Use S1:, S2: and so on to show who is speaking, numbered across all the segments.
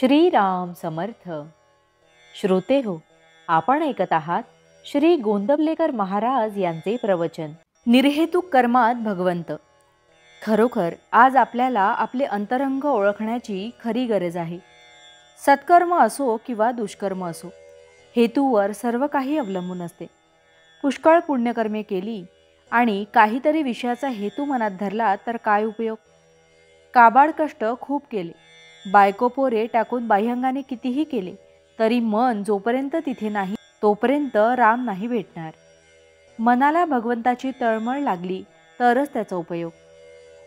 S1: श्रीराम समर्थ. श्रोते हो, आपण ऐकत आहात श्री गोंदवलेकर महाराज यांचे प्रवचन निर्हेतुक कर्मात भगवंत. खरोखर आज आपल्याला आपले अंतरंग ओळखण्याची खरी गरज आहे. सत्कर्म असो किंवा दुष्कर्म असो, हेतूवर सर्व काही अवलंबून असते. पुष्कळ पुण्यकर्मे केली आणि काहीतरी विषयाचा हेतू मनात धरला तर काय उपयोग. काबाड कष्ट खूप केले, बायको पोरे टाकून बाह्यंगाने कितीही केले तरी मन जोपर्यंत तिथे नाही तोपर्यंत राम नाही भेटणार. मनाला भगवंताची तळमळ लागली तरच त्याचा उपयोग.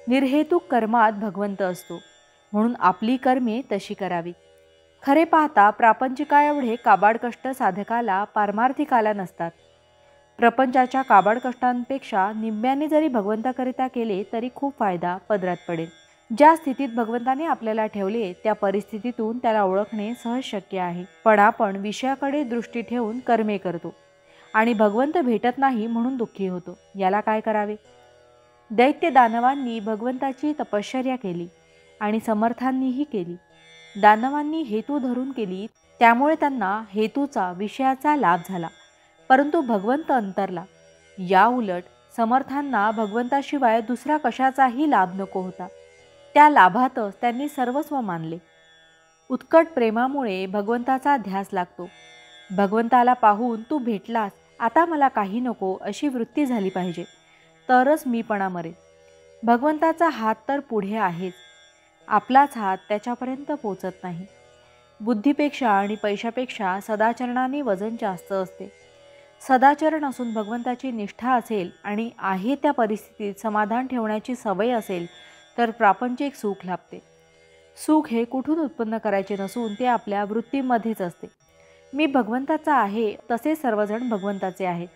S1: निर्हेतुक कर्मात भगवंत असतो, म्हणून आपली कर्मे तशी करावीत. खरे पाहता प्रापंचिका एवढे काबाड कष्ट साधकाला पारमार्थिकाला नसतात. प्रपंचाच्या काबाड कष्टांपेक्षा निम्म्याने जरी भगवंताकरिता केले तरी खूप फायदा पदरात पडेल. ज्या स्थितीत भगवंताने आपल्याला ठेवले त्या परिस्थितीतून त्याला ओळखणे सहज शक्य आहे. पण आपण विषयाकडे दृष्टी ठेवून कर्मे करतो आणि भगवंत भेटत नाही म्हणून दुःखी होतो. याला काय करावे. दैत्य दानवांनी भगवंताची तपश्चर्या केली आणि समर्थांनीही केली. दानवांनी हेतू धरून केली, त्यामुळे त्यांना हेतूचा विषयाचा लाभ झाला, परंतु भगवंत अंतरला. या उलट समर्थांना भगवंताशिवाय दुसरा कशाचाही लाभ नको होता. त्या लाभातच त्यांनी सर्वस्व मानले. उत्कट प्रेमामुळे भगवंताचा ध्यास लागतो. भगवंताला पाहून तू भेटलास, आता मला काही नको अशी वृत्ती झाली पाहिजे, तरच मीपणा मरेल. भगवंताचा हात तर पुढे आहेच, आपलाच हात त्याच्यापर्यंत पोचत नाही. बुद्धीपेक्षा आणि पैशापेक्षा सदाचरणाने वजन जास्त असते. सदाचरण असून भगवंताची निष्ठा असेल आणि आहे त्या परिस्थितीत समाधान ठेवण्याची सवय असेल तर प्रापंचिक सुख लाभते. सुख हे कुठून उत्पन्न करायचे नसून ते आपल्या वृत्तीमध्येच असते. मी भगवंताचा आहे तसे सर्वजण भगवंताचे आहेत,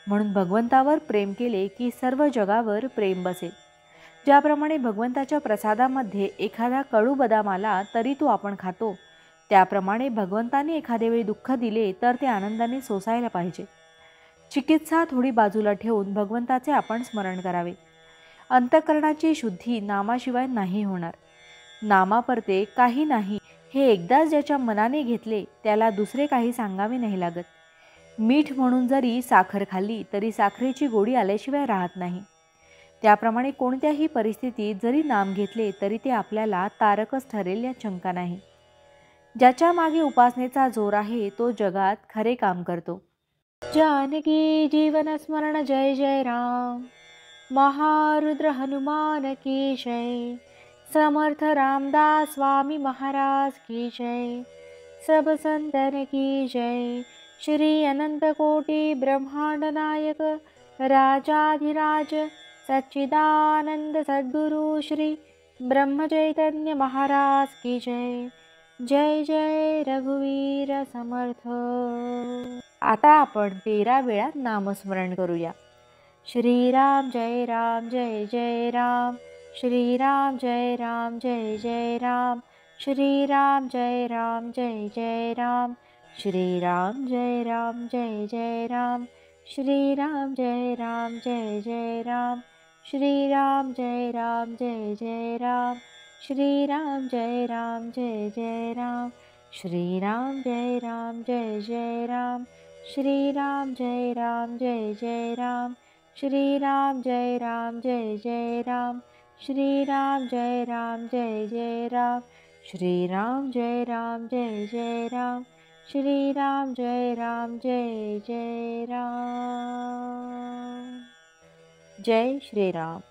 S1: म्हणून भगवंतावर प्रेम केले की सर्व जगावर प्रेम बसेल. ज्याप्रमाणे भगवंताच्या प्रसादामध्ये एखादा कडू बदाम आला तरी तो आपण खातो, त्याप्रमाणे भगवंताने एखाद्या वेळी दुःख दिले तर ते आनंदाने सोसायला पाहिजे. चिकित्सा थोडी बाजूला ठेवून भगवंताचे आपण स्मरण करावे. अंतःकरणाची शुद्धी नामाशिवाय नाही होणार. नामापरते काही नाही हे एकदाच ज्याच्या मनाने घेतले त्याला दुसरे काही सांगावे नाही लागत. मीठ म्हणून जरी साखर खाल्ली तरी साखरेची गोडी आल्याशिवाय राहत नाही. त्याप्रमाणे कोणत्याही परिस्थितीत जरी नाम घेतले तरी ते आपल्याला तारकच ठरेल यात शंका नाही. ज्याच्या मागे उपासनेचा जोर आहे तो जगात खरे काम करतो. जानकी जीवन स्मरण जय जय राम. महारुद्र हनुमान की जय. समर्थ रामदास स्वामी महाराज की जय. सब संतन की जय. श्री अनंत कोटि ब्रह्मांड नायक राजाधिराज सच्चिदानंद सद्गुरु श्री ब्रह्म चैतन्य महाराज की जय. जय जय रघुवीर समर्थ. आता आपण 13 वेळा नामस्मरण करूया. श्रीराम जय राम जय जय राम. श्रीराम जय राम जय जय राम. श्रीराम जय राम जय जय राम. श्रीराम जय राम जय जय राम. श्रीराम जय राम जय जय राम. श्रीराम जय राम जय जय राम. श्रीराम जय राम जय जय राम. श्रीराम जय राम जय जय राम. श्रीराम जय राम जय जय राम. श्रीराम जय राम जय जय राम. श्रीराम जय राम जय जय राम. श्रीराम जय राम जय जय राम. श्रीराम जय राम जय जय राम. जय श्रीराम.